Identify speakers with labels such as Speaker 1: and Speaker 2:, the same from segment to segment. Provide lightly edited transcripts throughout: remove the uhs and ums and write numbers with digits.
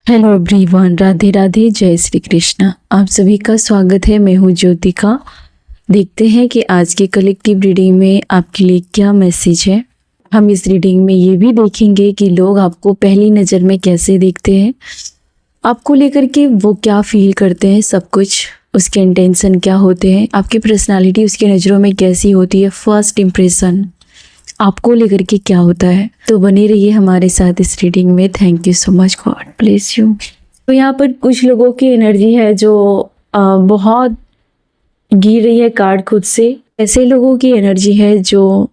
Speaker 1: Hello everyone, Radhe Radhe, जय श्री कृष्णा। आप सभी का स्वागत है। मैं हूँ ज्योतिका। देखते हैं कि आज के कलेक्टिव रीडिंग में आपके लिए क्या मैसेज है। हम इस रीडिंग में ये भी देखेंगे कि लोग आपको पहली नज़र में कैसे देखते हैं, आपको लेकर के वो क्या फील करते हैं, सब कुछ उसके इंटेंशन क्या होते हैं, आपकी पर्सनालिटी उसकी नज़रों में कैसी होती है, फर्स्ट इम्प्रेशन आपको लेकर के क्या होता है। तो बने रहिए हमारे साथ इस रीडिंग में। Thank you so much, God bless you. तो यहाँ पर कुछ लोगों की एनर्जी है जो बहुत गिर रही है कार्ड खुद से। ऐसे लोगों की एनर्जी है जो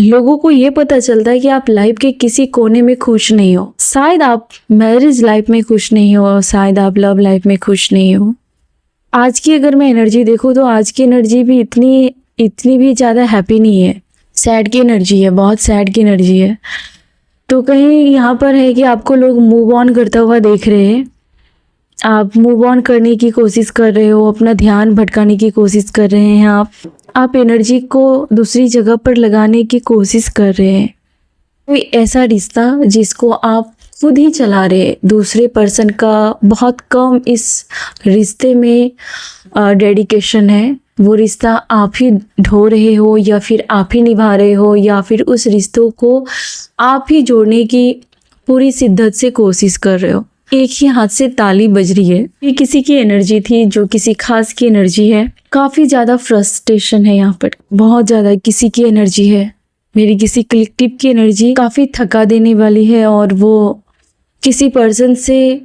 Speaker 1: लोगों को ये पता चलता है कि आप लाइफ के किसी कोने में खुश नहीं हो। शायद आप मैरिज लाइफ में खुश नहीं हो, शायद आप लव लाइफ में खुश नहीं हो। आज की अगर मैं एनर्जी देखूँ तो आज की एनर्जी भी इतनी भी ज़्यादा हैप्पी नहीं है। सैड की एनर्जी है, बहुत सैड की एनर्जी है। तो कहीं यहाँ पर है कि आपको लोग मूव ऑन करता हुआ देख रहे हैं। आप मूव ऑन करने की कोशिश कर रहे हो, अपना ध्यान भटकाने की कोशिश कर रहे हैं। आप एनर्जी को दूसरी जगह पर लगाने की कोशिश कर रहे हैं। कोई ऐसा रिश्ता जिसको आप खुद ही चला रहे, दूसरे पर्सन का बहुत कम इस रिश्ते में डेडिकेशन है। वो रिश्ता आप ही ढो रहे हो या फिर आप ही निभा रहे हो, या फिर उस रिश्तों को आप ही जोड़ने की पूरी शिद्दत से कोशिश कर रहे हो। एक ही हाथ से ताली बज रही है। ये किसी की एनर्जी थी जो किसी खास की एनर्जी है। काफ़ी ज़्यादा फ्रस्ट्रेशन है यहाँ पर, बहुत ज़्यादा किसी की एनर्जी है। मेरी किसी कलेक्टिव की एनर्जी काफ़ी थका देने वाली है और वो किसी पर्सन से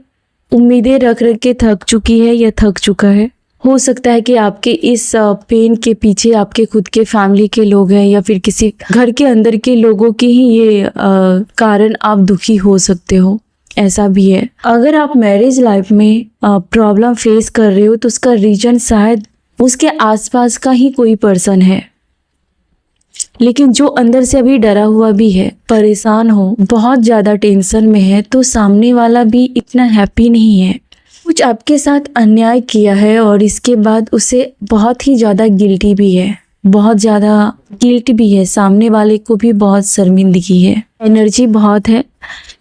Speaker 1: उम्मीदें रख के थक चुकी है या थक चुका है। हो सकता है कि आपके इस पेन के पीछे आपके खुद के फैमिली के लोग हैं या फिर किसी घर के अंदर के लोगों के ही ये कारण आप दुखी हो सकते हो। ऐसा भी है। अगर आप मैरिज लाइफ में प्रॉब्लम फेस कर रहे हो तो उसका रीजन शायद उसके आसपास का ही कोई पर्सन है, लेकिन जो अंदर से अभी डरा हुआ भी है, परेशान हो, बहुत ज़्यादा टेंशन में है, तो सामने वाला भी इतना हैप्पी नहीं है। कुछ आपके साथ अन्याय किया है और इसके बाद उसे बहुत ही ज़्यादा गिल्टी भी है, बहुत ज़्यादा गिल्ट भी है। सामने वाले को भी बहुत शर्मिंदगी है। एनर्जी बहुत है।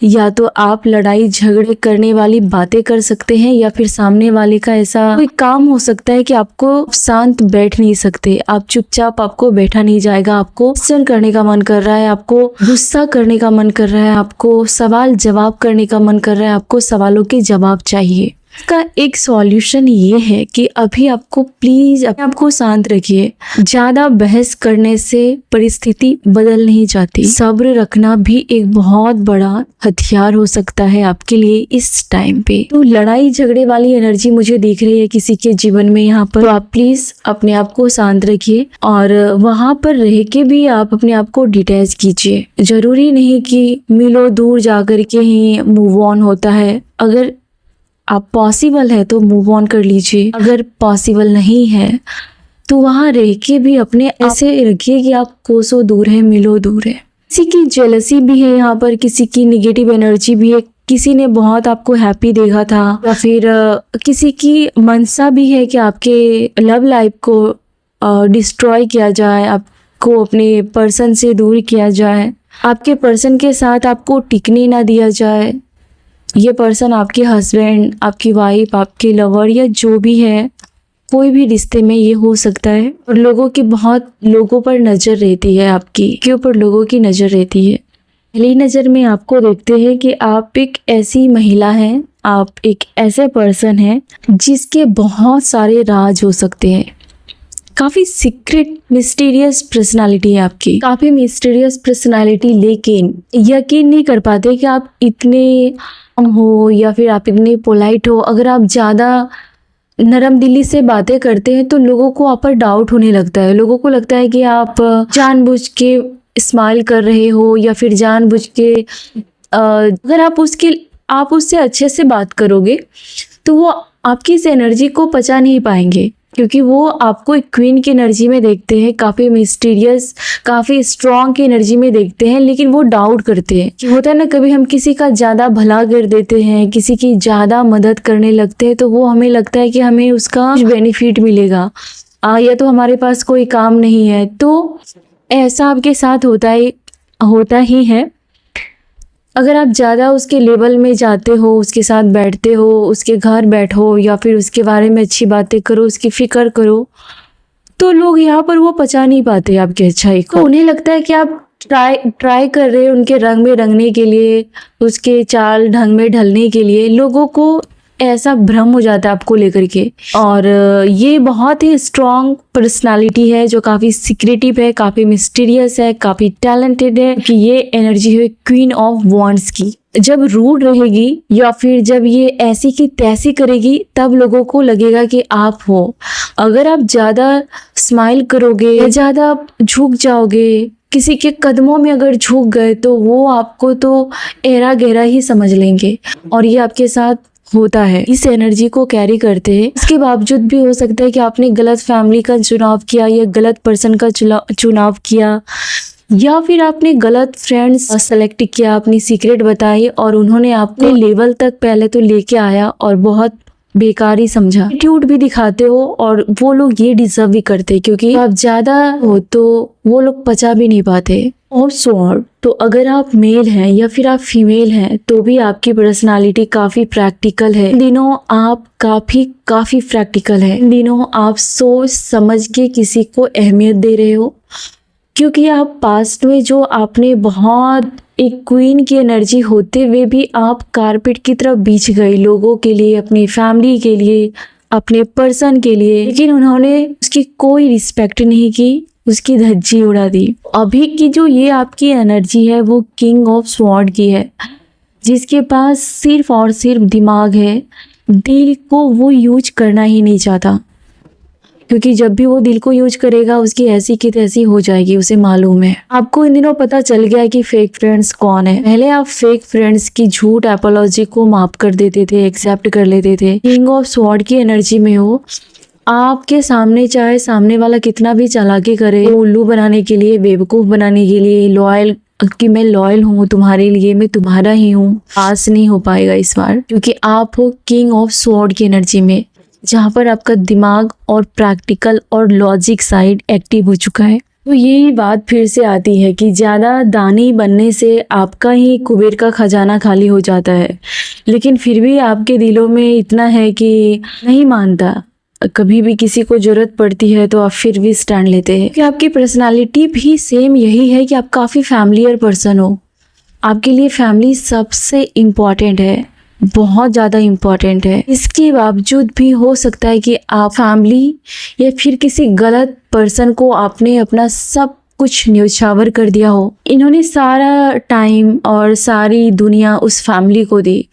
Speaker 1: या तो आप लड़ाई झगड़े करने वाली बातें कर सकते हैं या फिर सामने वाले का ऐसा कोई काम हो सकता है कि आपको शांत बैठ नहीं सकते। आप चुपचाप, आपको बैठा नहीं जाएगा। आपको क्वेश्चन करने का मन कर रहा है, आपको गुस्सा करने का मन कर रहा है, आपको सवाल जवाब करने का मन कर रहा है, आपको सवालों के जवाब चाहिए। इसका एक सॉल्यूशन ये है कि अभी आपको प्लीज अपने आप को शांत रखिए। ज्यादा बहस करने से परिस्थिति बदल नहीं जाती। सब्र रखना भी एक बहुत बड़ा हथियार हो सकता है आपके लिए इस टाइम पे। तो लड़ाई झगड़े वाली एनर्जी मुझे दिख रही है किसी के जीवन में यहाँ पर। तो आप प्लीज अपने आप को शांत रखिए और वहां पर रह के भी आप अपने आप को डिटैच कीजिए। जरूरी नहीं कि मिलो दूर जाकर के ही मूव ऑन होता है। अगर आप पॉसिबल है तो मूव ऑन कर लीजिए, अगर पॉसिबल नहीं है तो वहाँ रह के भी अपने ऐसे रखिए कि आप कोसों दूर है, मिलो दूर है। किसी की जेलसी भी है यहाँ पर, किसी की निगेटिव एनर्जी भी है। किसी ने बहुत आपको हैप्पी देखा था या फिर किसी की मनसा भी है कि आपके लव लाइफ को डिस्ट्रॉय किया जाए, आपको अपने पर्सन से दूर किया जाए, आपके पर्सन के साथ आपको टिकने ना दिया जाए। ये पर्सन आपके हस्बैंड, आपकी वाइफ, आपके लवर या जो भी है, कोई भी रिश्ते में ये हो सकता है। और लोगों की बहुत लोगों पर नज़र रहती है, आपकी के ऊपर लोगों की नज़र रहती है। पहली नज़र में आपको देखते हैं कि आप एक ऐसी महिला हैं, आप एक ऐसे पर्सन हैं जिसके बहुत सारे राज हो सकते हैं। काफ़ी सीक्रेट मिस्टीरियस पर्सनालिटी है आपकी, काफ़ी मिस्टीरियस पर्सनालिटी, लेकिन यकीन नहीं कर पाते कि आप इतने हो या फिर आप इतने पोलाइट हो। अगर आप ज़्यादा नरम दिली से बातें करते हैं तो लोगों को आप पर डाउट होने लगता है। लोगों को लगता है कि आप जानबूझ के स्माइल कर रहे हो या फिर जानबूझ के अगर आप उससे अच्छे से बात करोगे तो वो आपकी इस एनर्जी को पचा नहीं पाएंगे, क्योंकि वो आपको एक क्वीन की एनर्जी में देखते हैं, काफ़ी मिस्टीरियस, काफ़ी स्ट्रॉन्ग की एनर्जी में देखते हैं, लेकिन वो डाउट करते हैं कि होता है ना, कभी हम किसी का ज़्यादा भला कर देते हैं, किसी की ज़्यादा मदद करने लगते हैं तो वो हमें लगता है कि हमें उसका बेनिफिट मिलेगा या तो हमारे पास कोई काम नहीं है। तो ऐसा आपके साथ होता ही है। अगर आप ज़्यादा उसके लेवल में जाते हो, उसके साथ बैठते हो, उसके घर बैठो या फिर उसके बारे में अच्छी बातें करो, उसकी फिक्र करो, तो लोग यहाँ पर वो पचा नहीं पाते आपकी अच्छाई को। उन्हें लगता है कि आप ट्राई कर रहे हैं उनके रंग में रंगने के लिए, उसके चाल ढंग में ढलने के लिए। लोगों को ऐसा भ्रम हो जाता है आपको लेकर के। और ये बहुत ही स्ट्रॉन्ग पर्सनालिटी है जो काफ़ी सीक्रेटिव है, काफ़ी मिस्टीरियस है, काफ़ी टैलेंटेड है। कि ये एनर्जी है क्वीन ऑफ वॉन्ड्स की। जब रूड रहेगी या फिर जब ये ऐसी की तैसी करेगी, तब लोगों को लगेगा कि आप हो। अगर आप ज़्यादा स्माइल करोगे या ज़्यादा झुक जाओगे, किसी के कदमों में अगर झुक गए, तो वो आपको तो एरा गहरा ही समझ लेंगे। और ये आपके साथ होता है, इस एनर्जी को कैरी करते हैं। इसके बावजूद भी हो सकता है कि आपने गलत फैमिली का चुनाव किया या गलत पर्सन का चुनाव किया, या फिर आपने गलत फ्रेंड्स सेलेक्ट किया, अपनी सीक्रेट बताई और उन्होंने आपको लेवल तक पहले तो लेके आया और बहुत बेकार ही समझा। एटीट्यूड भी दिखाते हो और वो लोग ये डिजर्व भी करते, क्योंकि आप ज्यादा हो तो वो लोग पचा भी नहीं पाते। और स्वॉर्ड, तो अगर आप मेल हैं या फिर आप फीमेल हैं, तो भी आपकी पर्सनालिटी काफी प्रैक्टिकल है। इन दिनों आप काफी प्रैक्टिकल है। इन दिनों आप सोच समझ के किसी को अहमियत दे रहे हो, क्योंकि आप पास्ट में जो आपने बहुत एक क्वीन की एनर्जी होते हुए भी आप कारपेट की तरफ बिछ गए लोगों के लिए, अपनी फैमिली के लिए, अपने पर्सन के लिए, लेकिन उन्होंने उसकी कोई रिस्पेक्ट नहीं की, उसकी धज्जी उड़ा दी। अभी की जो ये आपकी एनर्जी है वो किंग ऑफ स्वॉर्ड की है, जिसके पास सिर्फ और सिर्फ दिमाग है। दिल को वो यूज करना ही नहीं चाहता, क्योंकि जब भी वो दिल को यूज करेगा उसकी ऐसी की तैसी हो जाएगी, उसे मालूम है। आपको इन दिनों पता चल गया है कि फेक फ्रेंड्स कौन है। पहले आप फेक फ्रेंड्स की झूठ एपोलॉजी को माफ कर देते थे, एक्सेप्ट कर लेते थे। किंग ऑफ स्वॉर्ड की एनर्जी में हो, आपके सामने चाहे सामने वाला कितना भी चालाकी करे, उल्लू बनाने के लिए, बेवकूफ बनाने के लिए, लॉयल कि मैं लॉयल हूँ तुम्हारे लिए, मैं तुम्हारा ही हूँ, पास नहीं हो पाएगा इस बार, क्योंकि आप हो किंग ऑफ स्वॉर्ड की एनर्जी में, जहाँ पर आपका दिमाग और प्रैक्टिकल और लॉजिक साइड एक्टिव हो चुका है। तो यही बात फिर से आती है कि ज़्यादा दानी बनने से आपका ही कुबेर का खजाना खाली हो जाता है, लेकिन फिर भी आपके दिलों में इतना है कि नहीं मानता। कभी भी किसी को जरूरत पड़ती है तो आप फिर भी स्टैंड लेते हैं, कि आपकी पर्सनालिटी भी सेम यही है कि आप काफ़ी फैमिलियर पर्सन हो। आपके लिए फैमिली सबसे इम्पॉर्टेंट है, बहुत ज़्यादा इम्पॉर्टेंट है। इसके बावजूद भी हो सकता है कि आप फैमिली या फिर किसी गलत पर्सन को आपने अपना सब कुछ न्यौछावर कर दिया हो। इन्होंने सारा टाइम और सारी दुनिया उस फैमिली को दी,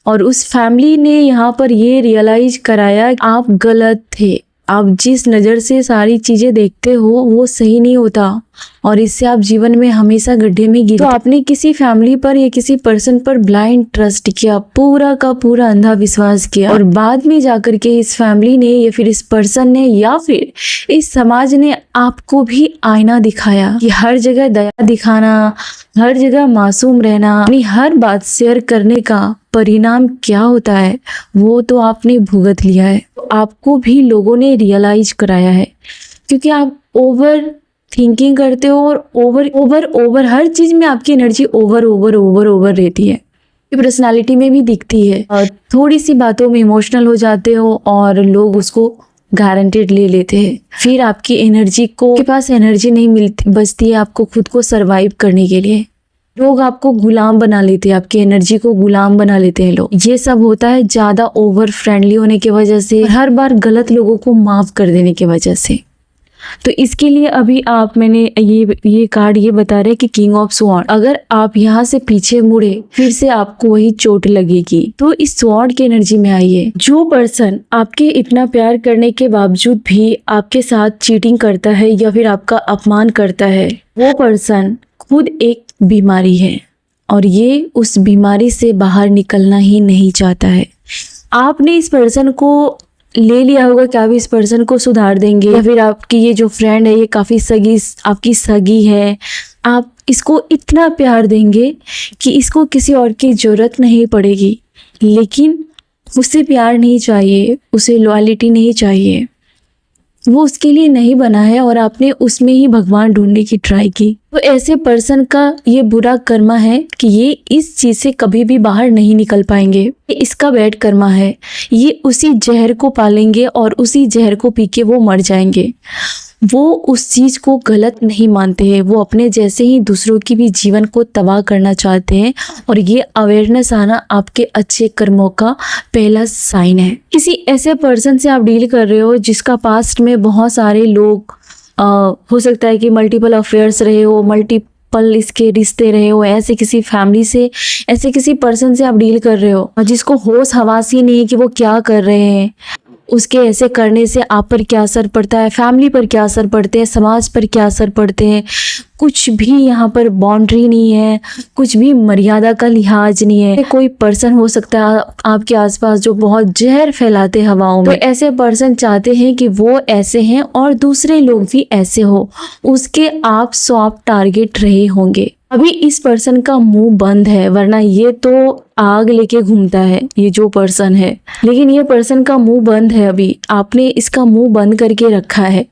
Speaker 1: और उस फैमिली ने यहाँ पर ये रियलाइज कराया आप गलत थे। आप जिस नज़र से सारी चीज़ें देखते हो वो सही नहीं होता, और इससे आप जीवन में हमेशा गड्ढे में गिरे। तो आपने किसी फैमिली पर या किसी पर्सन पर ब्लाइंड ट्रस्ट किया, पूरा का पूरा अंधा विश्वास किया, और बाद में जाकर के इस फैमिली ने या फिर इस पर्सन ने या फिर इस समाज ने आपको भी आईना दिखाया कि हर जगह दया दिखाना, हर जगह मासूम रहना, अपनी हर बात शेयर करने का परिणाम क्या होता है वो तो आपने भुगत लिया है। तो आपको भी लोगों ने रियलाइज कराया है, क्योंकि आप ओवर थिंकिंग करते हो और ओवर हर चीज में आपकी एनर्जी ओवर रहती है। ये पर्सनालिटी में भी दिखती है, और थोड़ी सी बातों में इमोशनल हो जाते हो और लोग उसको गारंटेड ले लेते हैं। फिर आपकी एनर्जी को के पास एनर्जी नहीं मिलती, बचती है आपको खुद को सरवाइव करने के लिए। लोग आपको गुलाम बना लेते हैं, आपकी एनर्जी को गुलाम बना लेते हैं लोग। ये सब होता है ज़्यादा ओवर फ्रेंडली होने की वजह से, हर बार गलत लोगों को माफ़ कर देने की वजह से। तो इसके लिए अभी मैंने ये कार्ड ये बता रहे कि किंग ऑफ स्वॉर्ड, अगर आप यहाँ से पीछे मुड़े फिर से आपको वही चोट लगेगी। तो इस स्वॉर्ड की एनर्जी में आइए। जो पर्सन आपके इतना प्यार करने के बावजूद भी आपके साथ चीटिंग करता है या फिर आपका अपमान करता है, वो पर्सन खुद एक बीमारी है, और ये उस बीमारी से बाहर निकलना ही नहीं चाहता है। आपने इस पर्सन को ले लिया होगा कि आप इस पर्सन को सुधार देंगे, या फिर आपकी ये जो फ्रेंड है ये काफ़ी आपकी सगी है, आप इसको इतना प्यार देंगे कि इसको किसी और की ज़रूरत नहीं पड़ेगी, लेकिन उसे प्यार नहीं चाहिए, उसे लॉयल्टी नहीं चाहिए। वो उसके लिए नहीं बना है और आपने उसमें ही भगवान ढूंढने की ट्राई की। तो ऐसे पर्सन का ये बुरा कर्मा है कि ये इस चीज से कभी भी बाहर नहीं निकल पाएंगे। ये इसका बैड कर्मा है, ये उसी जहर को पालेंगे और उसी जहर को पी के वो मर जाएंगे। वो उस चीज को गलत नहीं मानते हैं, वो अपने जैसे ही दूसरों की भी जीवन को तबाह करना चाहते हैं और ये अवेयरनेस आना आपके अच्छे कर्मों का पहला साइन है। किसी ऐसे पर्सन से आप डील कर रहे हो जिसका पास्ट में बहुत सारे लोग हो सकता है कि मल्टीपल अफेयर्स रहे हो, मल्टीपल इसके रिश्ते रहे हो, ऐसे किसी फैमिली से, ऐसे किसी पर्सन से आप डील कर रहे हो जिसको होश हवास ही नहीं है कि वो क्या कर रहे हैं। उसके ऐसे करने से आप पर क्या असर पड़ता है, फैमिली पर क्या असर पड़ते हैं, समाज पर क्या असर पड़ते हैं, कुछ भी यहाँ पर बाउंड्री नहीं है, कुछ भी मर्यादा का लिहाज नहीं है। कोई पर्सन हो सकता है आपके आसपास जो बहुत जहर फैलाते हवाओं में। तो ऐसे पर्सन चाहते हैं कि वो ऐसे हैं और दूसरे लोग भी ऐसे हो, उसके आप सॉफ्ट टारगेट रहे होंगे। अभी इस पर्सन का मुंह बंद है, वरना ये तो आग लेके घूमता है ये जो पर्सन है, लेकिन ये पर्सन का मुंह बंद है। अभी आपने इसका मुंह बंद करके रखा है।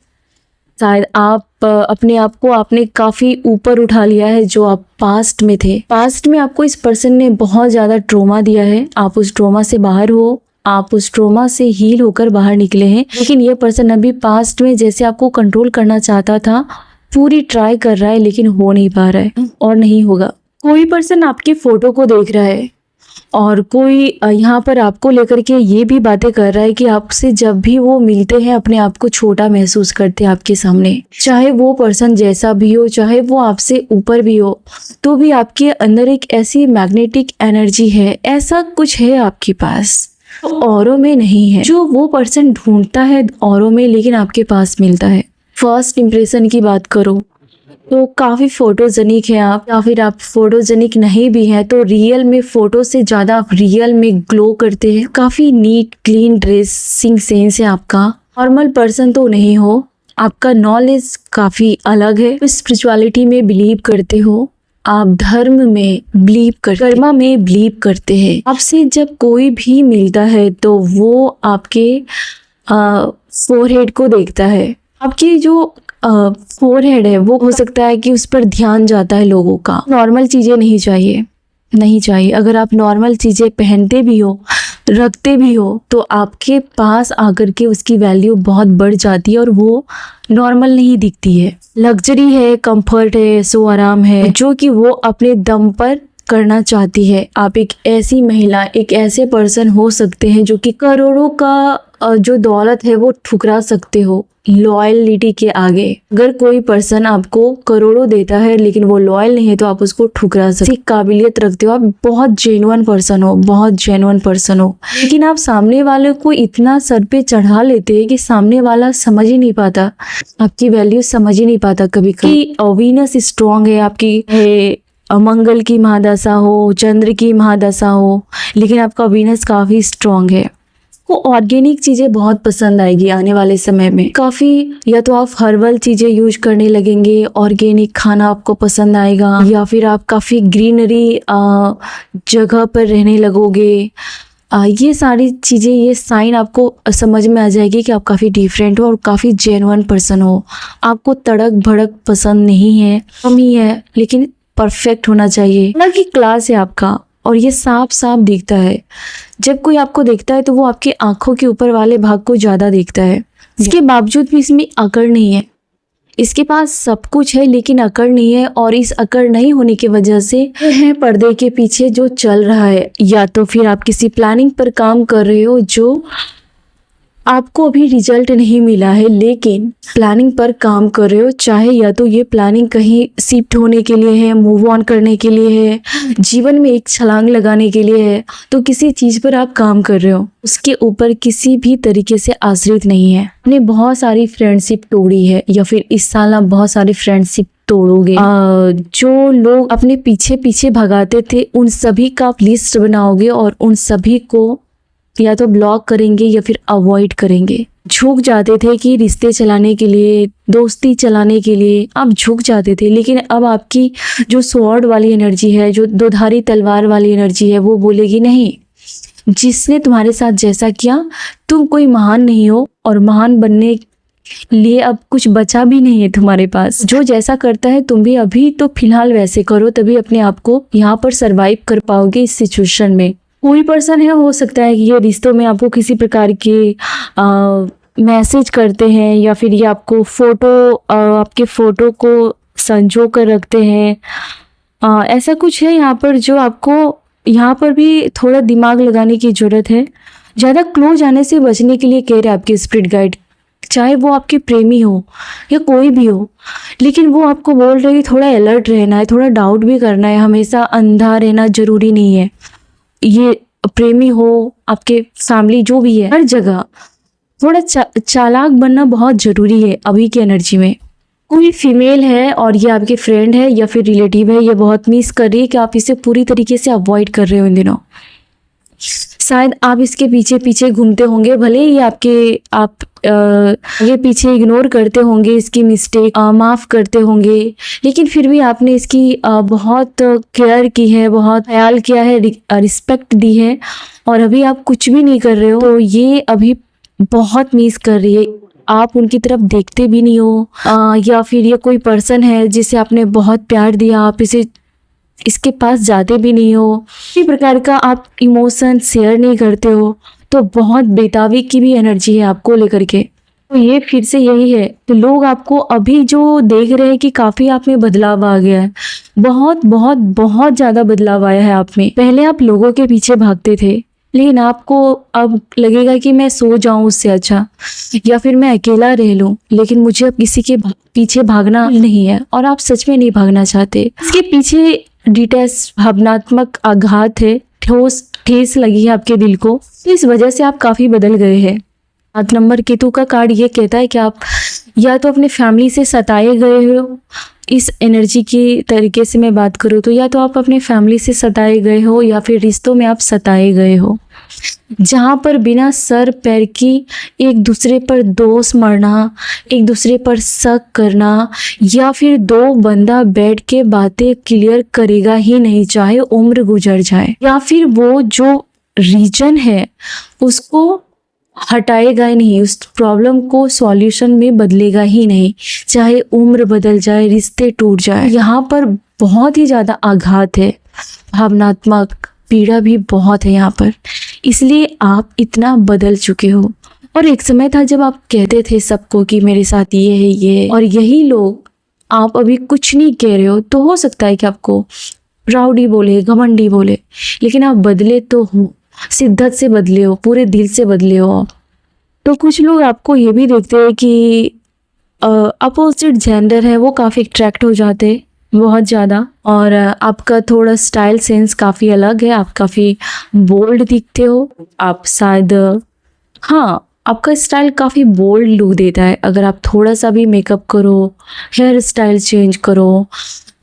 Speaker 1: शायद आप अपने आप को आपने काफी ऊपर उठा लिया है जो आप पास्ट में थे। पास्ट में आपको इस पर्सन ने बहुत ज्यादा ट्रॉमा दिया है, आप उस ट्रॉमा से बाहर हो, आप उस ट्रॉमा से हील होकर बाहर निकले हैं। लेकिन ये पर्सन अभी पास्ट में जैसे आपको कंट्रोल करना चाहता था, पूरी ट्राई कर रहा है लेकिन हो नहीं पा रहा है और नहीं होगा। कोई पर्सन आपकी फोटो को देख रहा है और कोई यहाँ पर आपको लेकर के ये भी बातें कर रहा है कि आपसे जब भी वो मिलते हैं अपने आप को छोटा महसूस करते हैं आपके सामने। चाहे वो पर्सन जैसा भी हो, चाहे वो आपसे ऊपर भी हो, तो भी आपके अंदर एक ऐसी मैग्नेटिक एनर्जी है, ऐसा कुछ है आपके पास तो औरों में नहीं है, जो वो पर्सन ढूंढता है औरों में लेकिन आपके पास मिलता है। फर्स्ट इम्प्रेशन की बात करो तो काफ़ी फोटोजेनिक है आप, या फिर आप फोटोजेनिक नहीं भी हैं तो रियल में फोटो से ज़्यादा आप रियल में ग्लो करते हैं। काफ़ी नीट क्लीन ड्रेसिंग सेंस है आपका। नॉर्मल पर्सन तो नहीं हो, आपका नॉलेज काफ़ी अलग है। स्पिरिचुअलिटी में बिलीव करते हो, आप धर्म में बिलीव करते, कर्मा में बिलीव करते हैं। आपसे जब कोई भी मिलता है तो वो आपके फोरहेड को देखता है। आपकी जो फोरहेड है वो हो सकता है कि उस पर ध्यान जाता है लोगों का। नॉर्मल चीज़ें नहीं चाहिए, नहीं चाहिए। अगर आप नॉर्मल चीज़ें पहनते भी हो, रखते भी हो, तो आपके पास आकर के उसकी वैल्यू बहुत बढ़ जाती है और वो नॉर्मल नहीं दिखती है। लग्जरी है, कंफर्ट है, सो आराम है, जो कि वो अपने दम पर करना चाहती है। आप एक ऐसी महिला, एक ऐसे पर्सन हो सकते हैं जो कि करोड़ों का जो दौलत है वो ठुकरा सकते हो लॉयलिटी के आगे। अगर कोई पर्सन आपको करोड़ों देता है लेकिन वो लॉयल नहीं है तो आप उसको ठुकरा सकते। काबिलियत रखते हो, आप बहुत जेन्युइन पर्सन हो, बहुत जेन्युइन पर्सन हो, लेकिन आप सामने वाले को इतना सर पे चढ़ा लेते हैं कि सामने वाला समझ ही नहीं पाता, आपकी वैल्यू समझ ही नहीं पाता। कभी कभी वीनस स्ट्रॉन्ग है आपकी, मंगल की महादशा हो, चंद्र की महादशा हो, लेकिन आपका वीनस काफी स्ट्रॉन्ग है। को ऑर्गेनिक चीज़ें बहुत पसंद आएगी आने वाले समय में। काफ़ी या तो आप हर्बल चीज़ें यूज करने लगेंगे, ऑर्गेनिक खाना आपको पसंद आएगा, या फिर आप काफ़ी ग्रीनरी जगह पर रहने लगोगे। ये सारी चीज़ें, ये साइन आपको समझ में आ जाएगी कि आप काफ़ी डिफरेंट हो और काफ़ी जेन्युइन पर्सन हो। आपको तड़क भड़क पसंद नहीं है, कम ही है, लेकिन परफेक्ट होना चाहिए। अलग ही क्लास है आपका और ये साफ साफ दिखता है। जब कोई आपको देखता है तो वो आपकी आंखों के ऊपर वाले भाग को ज़्यादा देखता है। इसके बावजूद भी इसमें अकड़ नहीं है। इसके पास सब कुछ है लेकिन अकड़ नहीं है, और इस अकड़ नहीं होने की वजह से है पर्दे के पीछे जो चल रहा है। या तो फिर आप किसी प्लानिंग पर काम कर रहे हो जो आपको अभी रिजल्ट नहीं मिला है, लेकिन प्लानिंग पर काम कर रहे हो। चाहे या तो ये प्लानिंग कहीं शिफ्ट होने के लिए है, मूव ऑन करने के लिए है, जीवन में एक छलांग लगाने के लिए है, तो किसी चीज़ पर आप काम कर रहे हो, उसके ऊपर किसी भी तरीके से आश्रित नहीं है। आपने बहुत सारी फ्रेंडशिप तोड़ी है, या फिर इस साल आप बहुत सारी फ्रेंडशिप तोड़ोगे। जो लोग अपने पीछे पीछे भगाते थे उन सभी का आप लिस्ट बनाओगे और उन सभी को या तो ब्लॉक करेंगे या फिर अवॉइड करेंगे। झुक जाते थे कि रिश्ते चलाने के लिए, दोस्ती चलाने के लिए आप झुक जाते थे, लेकिन अब आपकी जो स्वॉर्ड वाली एनर्जी है, जो दोधारी तलवार वाली एनर्जी है, वो बोलेगी नहीं, जिसने तुम्हारे साथ जैसा किया तुम कोई महान नहीं हो, और महान बनने लिए अब कुछ बचा भी नहीं है तुम्हारे पास। जो जैसा करता है तुम भी अभी तो फिलहाल वैसे करो, तभी अपने आप को यहाँ पर सरवाइव कर पाओगे इस सिचुएशन में। कोई पर्सन है, हो सकता है कि ये रिश्तों में आपको किसी प्रकार के मैसेज करते हैं, या फिर ये आपको आपके फोटो को संजो कर रखते हैं। ऐसा कुछ है यहाँ पर जो आपको यहाँ पर भी थोड़ा दिमाग लगाने की ज़रूरत है। ज़्यादा क्लोज आने से बचने के लिए कह रहे हैं आपके स्पिरिट गाइड, चाहे वो आपके प्रेमी हो या कोई भी हो, लेकिन वो आपको बोल रहे हैं थोड़ा अलर्ट रहना है, थोड़ा डाउट भी करना है। हमेशा अंधा रहना ज़रूरी नहीं है। ये प्रेमी हो, आपके फैमिली जो भी है, हर जगह थोड़ा चालाक बनना बहुत ज़रूरी है अभी की एनर्जी में। कोई फीमेल है और ये आपके फ्रेंड है या फिर रिलेटिव है, ये बहुत मिस कर रही है कि आप इसे पूरी तरीके से अवॉइड कर रहे हो इन दिनों। शायद आप इसके पीछे पीछे घूमते होंगे, भले ही आप आगे पीछे इग्नोर करते होंगे, इसकी मिस्टेक माफ़ करते होंगे, लेकिन फिर भी आपने इसकी बहुत केयर की है, बहुत ख्याल किया है, रिस्पेक्ट दी है, और अभी आप कुछ भी नहीं कर रहे हो। तो ये अभी बहुत मिस कर रही है। आप उनकी तरफ देखते भी नहीं हो, या फिर ये कोई पर्सन है जिसे आपने बहुत प्यार दिया, आप इसके पास जाते भी नहीं हो, किसी प्रकार का आप इमोशन शेयर नहीं करते हो। तो बहुत बेताबी की भी एनर्जी है आपको लेकर के। तो ये फिर से यही है, तो लोग आपको अभी जो देख रहे हैं कि काफ़ी आप में बदलाव आ गया है, बहुत बहुत बहुत ज़्यादा बदलाव आया है आप में। पहले आप लोगों के पीछे भागते थे, लेकिन आपको अब लगेगा कि मैं सो जाऊं उससे अच्छा, या फिर मैं अकेला रह लूं, लेकिन मुझे अब किसी के पीछे भागना नहीं है, और आप सच में नहीं भागना चाहते। इसके पीछे डिटेस भावनात्मक आघात है, ठेस लगी है आपके दिल को, तो इस वजह से आप काफ़ी बदल गए हैं। 7 नंबर केतु का कार्ड ये कहता है कि आप या तो अपने फैमिली से सताए गए हो, इस एनर्जी की तरीके से मैं बात करूँ तो या तो आप अपने फैमिली से सताए गए हो, या फिर रिश्तों में आप सताए गए हो, जहाँ पर बिना सर पैर की एक दूसरे पर दोष मढ़ना, एक दूसरे पर शक करना, या फिर दो बंदा बैठ के बातें क्लियर करेगा ही नहीं, चाहे उम्र गुजर जाए, या फिर वो जो रीजन है उसको हटाएगा ही नहीं, उस प्रॉब्लम को सॉल्यूशन में बदलेगा ही नहीं, चाहे उम्र बदल जाए, रिश्ते टूट जाए। यहाँ पर बहुत ही ज़्यादा आघात है, भावनात्मक पीड़ा भी बहुत है यहाँ पर, इसलिए आप इतना बदल चुके हो। और एक समय था जब आप कहते थे सबको कि मेरे साथ ये है, और यही लोग आप अभी कुछ नहीं कह रहे हो, तो हो सकता है कि आपको राउडी बोले, घमंडी बोले, लेकिन आप बदले तो हो, शिद्दत से बदले हो, पूरे दिल से बदले हो आप। तो कुछ लोग आपको ये भी देखते हैं कि अपोजिट जेंडर है वो काफ़ी अट्रैक्ट हो जाते हैं बहुत ज़्यादा, और आपका थोड़ा स्टाइल सेंस काफ़ी अलग है, आप काफ़ी बोल्ड दिखते हो, आप शायद हाँ आपका स्टाइल काफ़ी बोल्ड लुक देता है। अगर आप थोड़ा सा भी मेकअप करो, हेयर स्टाइल चेंज करो,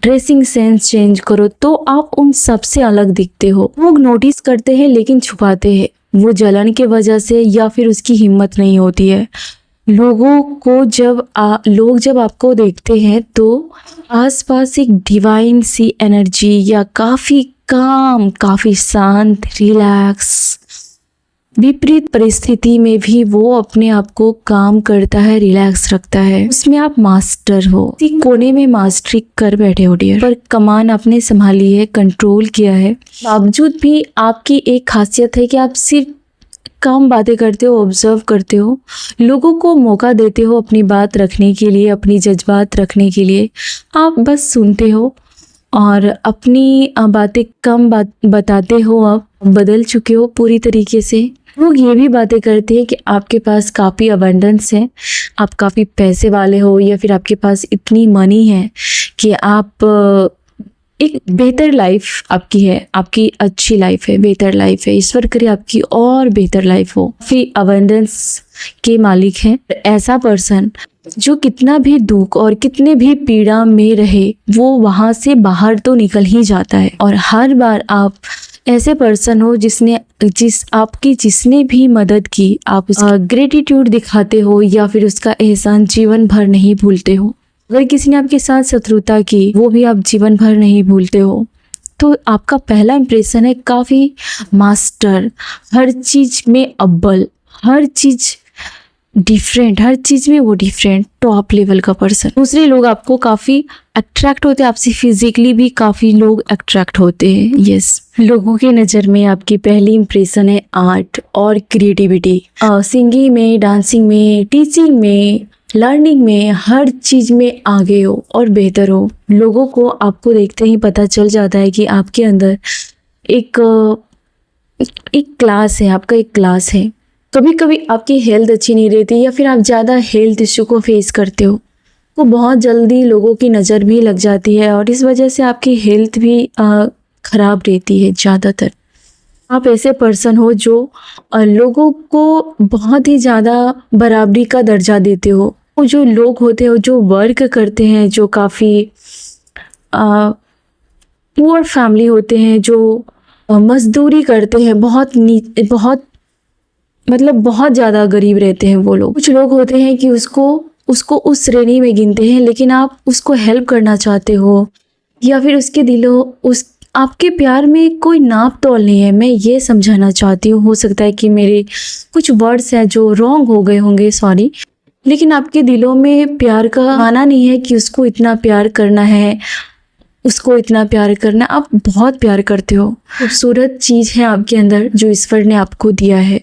Speaker 1: ड्रेसिंग सेंस चेंज करो, तो आप उन सब से अलग दिखते हो। लोग नोटिस करते हैं लेकिन छुपाते हैं, वो जलन के वजह से, या फिर उसकी हिम्मत नहीं होती है। लोगों को लोग जब आपको देखते हैं तो आसपास एक डिवाइन सी एनर्जी, या काफ़ी काम, काफ़ी शांत, रिलैक्स, विपरीत परिस्थिति में भी वो अपने आप को काम करता है, रिलैक्स रखता है, उसमें आप मास्टर हो, किसी कोने में मास्टरी कर बैठे हो डियर, पर कमान आपने संभाली है, कंट्रोल किया है। बावजूद भी आपकी एक खासियत है कि आप सिर्फ कम बातें करते हो, ऑब्जर्व करते हो, लोगों को मौका देते हो अपनी बात रखने के लिए, अपनी जज्बात रखने के लिए, आप बस सुनते हो और अपनी बातें कम बताते हो। आप बदल चुके हो पूरी तरीके से। लोग ये भी बातें करते हैं कि आपके पास काफ़ी अबंडेंस है, आप काफ़ी पैसे वाले हो, या फिर आपके पास इतनी मनी है कि आप एक बेहतर लाइफ आपकी है, आपकी अच्छी लाइफ है, बेहतर लाइफ है, ईश्वर करे आपकी और बेहतर लाइफ हो, फिर अबंडेंस के मालिक हैं। ऐसा पर्सन जो कितना भी दुख और कितने भी पीड़ा में रहे, वो वहाँ से बाहर तो निकल ही जाता है। और हर बार आप ऐसे पर्सन हो जिसने भी मदद की, आप उसका ग्रेटिट्यूड दिखाते हो, या फिर उसका एहसान जीवन भर नहीं भूलते हो। अगर किसी ने आपके साथ शत्रुता की, वो भी आप जीवन भर नहीं भूलते हो। तो आपका पहला इंप्रेशन है काफ़ी मास्टर, हर चीज़ में अव्वल, हर चीज़ डिफरेंट, हर चीज़ में वो डिफरेंट, टॉप लेवल का पर्सन। दूसरे लोग आपको काफ़ी अट्रैक्ट होते हैं, आपसे फिजिकली भी काफ़ी लोग अट्रैक्ट होते हैं। यस, लोगों की नज़र में आपकी पहली इंप्रेशन है आर्ट और क्रिएटिविटी। सिंगिंग में, डांसिंग में, टीचिंग में, लर्निंग में, हर चीज़ में आगे हो और बेहतर हो। लोगों को आपको देखते ही पता चल जाता है कि आपके अंदर एक क्लास है, आपका एक क्लास है। कभी कभी आपकी हेल्थ अच्छी नहीं रहती या फिर आप ज़्यादा हेल्थ इश्यू को फेस करते हो, तो बहुत जल्दी लोगों की नज़र भी लग जाती है और इस वजह से आपकी हेल्थ भी ख़राब रहती है ज़्यादातर। आप ऐसे पर्सन हो जो लोगों को बहुत ही ज़्यादा बराबरी का दर्जा देते हो। वो जो लोग होते हैं, जो वर्क करते हैं, जो काफ़ी पुअर फैमिली होते हैं, जो मजदूरी करते हैं, बहुत बहुत ज़्यादा गरीब रहते हैं वो लोग। कुछ लोग होते हैं कि उसको उस श्रेणी में गिनते हैं, लेकिन आप उसको हेल्प करना चाहते हो या फिर आपके प्यार में कोई नाप तोल नहीं है। मैं ये समझाना चाहती हूँ, हो सकता है कि मेरे कुछ वर्ड्स हैं जो रॉन्ग हो गए होंगे, सॉरी, लेकिन आपके दिलों में प्यार का माना नहीं है कि उसको इतना प्यार करना है, उसको इतना प्यार करना। आप बहुत प्यार करते हो। खूबसूरत चीज़ है आपके अंदर जो ईश्वर ने आपको दिया है।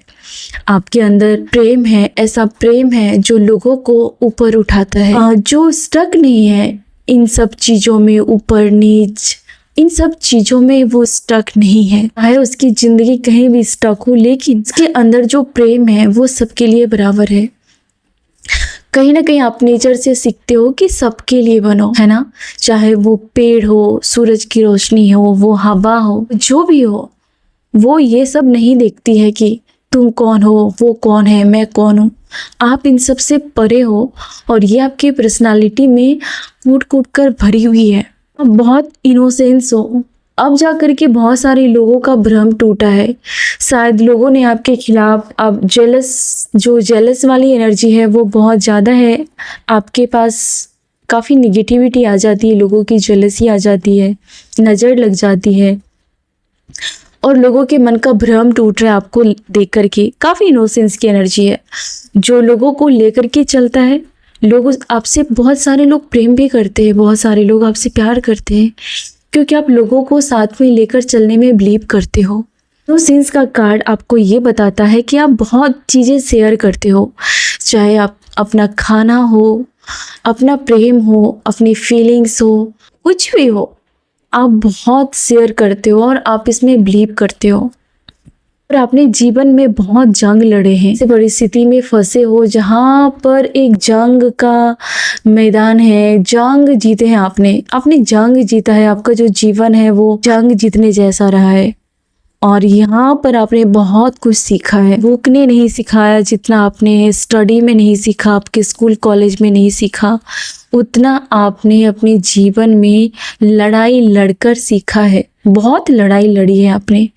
Speaker 1: आपके अंदर प्रेम है, ऐसा प्रेम है जो लोगों को ऊपर उठाता है, जो स्टक नहीं है इन सब चीज़ों में, ऊपर नीच इन सब चीज़ों में वो स्टक नहीं है। चाहे उसकी ज़िंदगी कहीं भी स्टक हो, लेकिन उसके अंदर जो प्रेम है वो सबके लिए बराबर है। कहीं ना कहीं आप नेचर से सीखते हो कि सबके लिए बनो, है ना। चाहे वो पेड़ हो, सूरज की रोशनी हो, वो हवा हो, जो भी हो, वो ये सब नहीं देखती है कि तुम कौन हो, वो कौन है, मैं कौन हूँ। आप इन सब से परे हो और ये आपकी पर्सनालिटी में कूट कूट कर भरी हुई है। आप बहुत इनोसेंस हो। अब जा कर के बहुत सारे लोगों का भ्रम टूटा है। शायद लोगों ने आपके खिलाफ, अब जेलस वाली एनर्जी है वो बहुत ज़्यादा है। आपके पास काफ़ी निगेटिविटी आ जाती है, लोगों की जेलसी आ जाती है, नज़र लग जाती है और लोगों के मन का भ्रम टूट रहा है आपको देख कर के। काफ़ी इनोसेंस की एनर्जी है जो लोगों को लेकर के चलता है। लोग आपसे, बहुत सारे लोग प्रेम भी करते हैं, बहुत सारे लोग आपसे प्यार करते हैं क्योंकि आप लोगों को साथ में लेकर चलने में बिलीव करते हो। तो सिंस का कार्ड आपको ये बताता है कि आप बहुत चीज़ें शेयर करते हो, चाहे आप अपना खाना हो, अपना प्रेम हो, अपनी फीलिंग्स हो, कुछ भी हो, आप बहुत शेयर करते हो और आप इसमें बिलीव करते हो। और आपने जीवन में बहुत जंग लड़े हैं, ऐसी परिस्थिति में फंसे हो जहाँ पर एक जंग का मैदान है, जंग जीते हैं आपने जंग जीता है। आपका जो जीवन है वो जंग जीतने जैसा रहा है और यहाँ पर आपने बहुत कुछ सीखा है। बुक ने नहीं सिखाया जितना आपने स्टडी में नहीं सीखा, आपके स्कूल कॉलेज में नहीं सीखा, उतना आपने अपने जीवन में लड़ाई लड़कर सीखा है। बहुत लड़ाई लड़ी है आपने,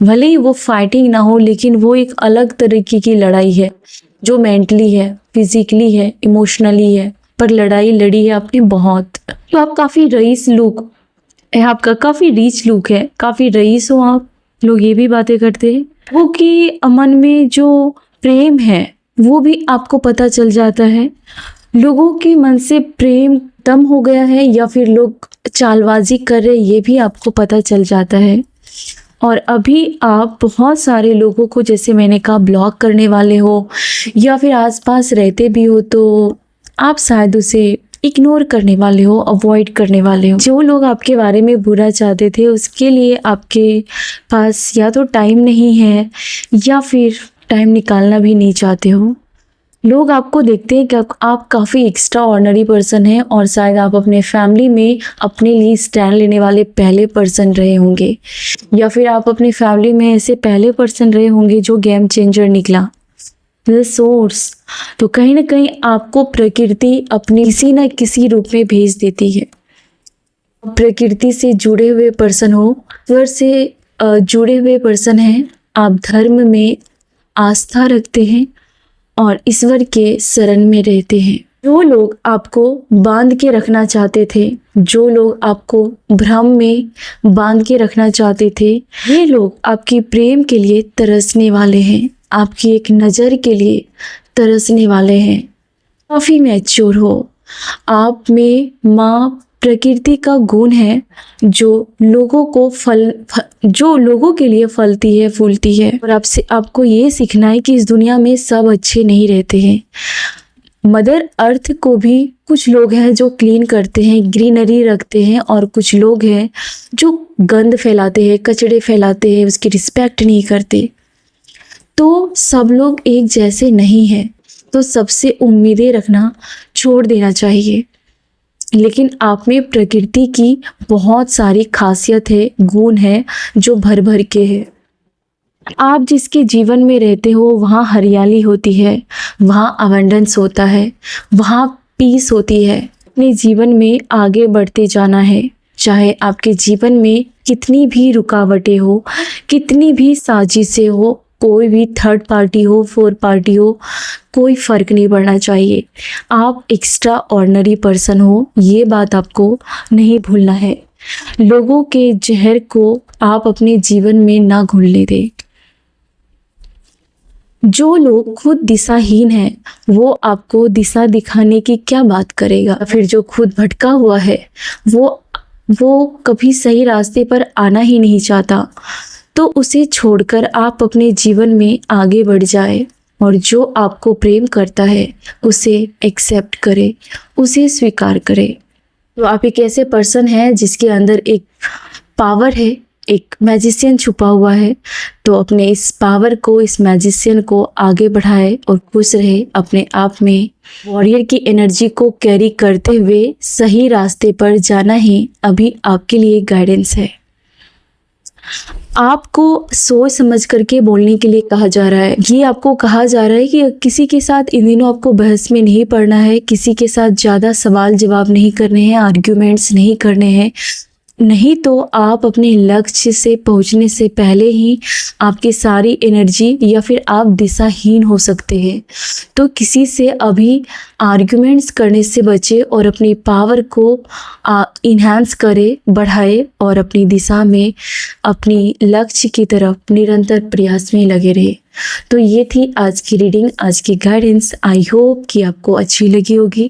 Speaker 1: भले ही वो फाइटिंग ना हो, लेकिन वो एक अलग तरीके की लड़ाई है जो मेंटली है, फिजिकली है, इमोशनली है, पर लड़ाई लड़ी है आपने बहुत। तो आप काफ़ी रईस लुक है, आपका काफ़ी रिच लुक है, काफ़ी रईस हो आप। लोग ये भी बातें करते हैं वो कि मन में जो प्रेम है वो भी आपको पता चल जाता है। लोगों के मन से प्रेम कम हो गया है या फिर लोग चालबाजी कर रहे, ये भी आपको पता चल जाता है। और अभी आप बहुत सारे लोगों को, जैसे मैंने कहा, ब्लॉक करने वाले हो या फिर आसपास रहते भी हो तो आप शायद उसे इग्नोर करने वाले हो, अवॉइड करने वाले हो। जो लोग आपके बारे में बुरा चाहते थे उसके लिए आपके पास या तो टाइम नहीं है या फिर टाइम निकालना भी नहीं चाहते हो। लोग आपको देखते हैं कि आप काफ़ी एक्स्ट्रा ऑर्डिनरी पर्सन हैं और शायद आप अपने फैमिली में अपने लिए स्टैंड लेने वाले पहले पर्सन रहे होंगे या फिर आप अपनी फैमिली में ऐसे पहले पर्सन रहे होंगे जो गेम चेंजर निकला, द सोर्स। तो कहीं ना कहीं आपको प्रकृति अपनी किसी न किसी रूप में भेज देती है। प्रकृति से जुड़े हुए पर्सन हो, ईश्वर से जुड़े हुए पर्सन हैं, आप धर्म में आस्था रखते हैं और ईश्वर के शरण में रहते हैं। जो लोग आपको बांध के रखना चाहते थे, जो लोग आपको भ्रम में बांध के रखना चाहते थे, ये लोग आपकी प्रेम के लिए तरसने वाले हैं, आपकी एक नज़र के लिए तरसने वाले हैं। काफ़ी मैच्योर हो। आप में माँ प्रकृति का गुण है जो जो लोगों के लिए फलती है, फूलती है। और आपको ये सीखना है कि इस दुनिया में सब अच्छे नहीं रहते हैं। मदर अर्थ को भी कुछ लोग हैं जो क्लीन करते हैं, ग्रीनरी रखते हैं, और कुछ लोग हैं जो गंद फैलाते हैं, कचड़े फैलाते हैं, उसकी रिस्पेक्ट नहीं करते। तो सब लोग एक जैसे नहीं हैं, तो सबसे उम्मीदें रखना छोड़ देना चाहिए। लेकिन आप में प्रकृति की बहुत सारी खासियत है, गुण है जो भर भर के है। आप जिसके जीवन में रहते हो वहाँ हरियाली होती है, वहाँ अबंडेंस होता है, वहाँ पीस होती है। अपने जीवन में आगे बढ़ते जाना है, चाहे आपके जीवन में कितनी भी रुकावटें हो, कितनी भी साजिशें हो, कोई भी थर्ड पार्टी हो, फोर्थ पार्टी हो, कोई फ़र्क नहीं पड़ना चाहिए। आप एक्स्ट्रा ऑर्डिनरी पर्सन हो, ये बात आपको नहीं भूलना है। लोगों के जहर को आप अपने जीवन में ना घुलने दें। जो लोग खुद दिशाहीन हैं वो आपको दिशा दिखाने की क्या बात करेगा। फिर जो खुद भटका हुआ है वो कभी सही रास्ते पर आना ही नहीं चाहता, तो उसे छोड़कर आप अपने जीवन में आगे बढ़ जाए। और जो आपको प्रेम करता है उसे एक्सेप्ट करे, उसे स्वीकार करे। तो आप एक ऐसे पर्सन हैं जिसके अंदर एक पावर है, एक मैजिशियन छुपा हुआ है। तो अपने इस पावर को, इस मैजिशियन को आगे बढ़ाए और खुश रहे अपने आप में। वॉरियर की एनर्जी को कैरी करते हुए सही रास्ते पर जाना ही अभी आपके लिए गाइडेंस है। आपको सोच समझ करके बोलने के लिए कहा जा रहा है। ये आपको कहा जा रहा है कि किसी के साथ इन दिनों आपको बहस में नहीं पड़ना है, किसी के साथ ज़्यादा सवाल जवाब नहीं करने हैं, आर्ग्यूमेंट्स नहीं करने हैं। नहीं तो आप अपने लक्ष्य से पहुंचने से पहले ही आपकी सारी एनर्जी या फिर आप दिशाहीन हो सकते हैं। तो किसी से अभी आर्ग्यूमेंट्स करने से बचे और अपनी पावर को इन्हांस करे, बढ़ाए और अपनी दिशा में, अपनी लक्ष्य की तरफ निरंतर प्रयास में लगे रहे। तो ये थी आज की रीडिंग, आज की गाइडेंस। आई होप कि आपको अच्छी लगी होगी।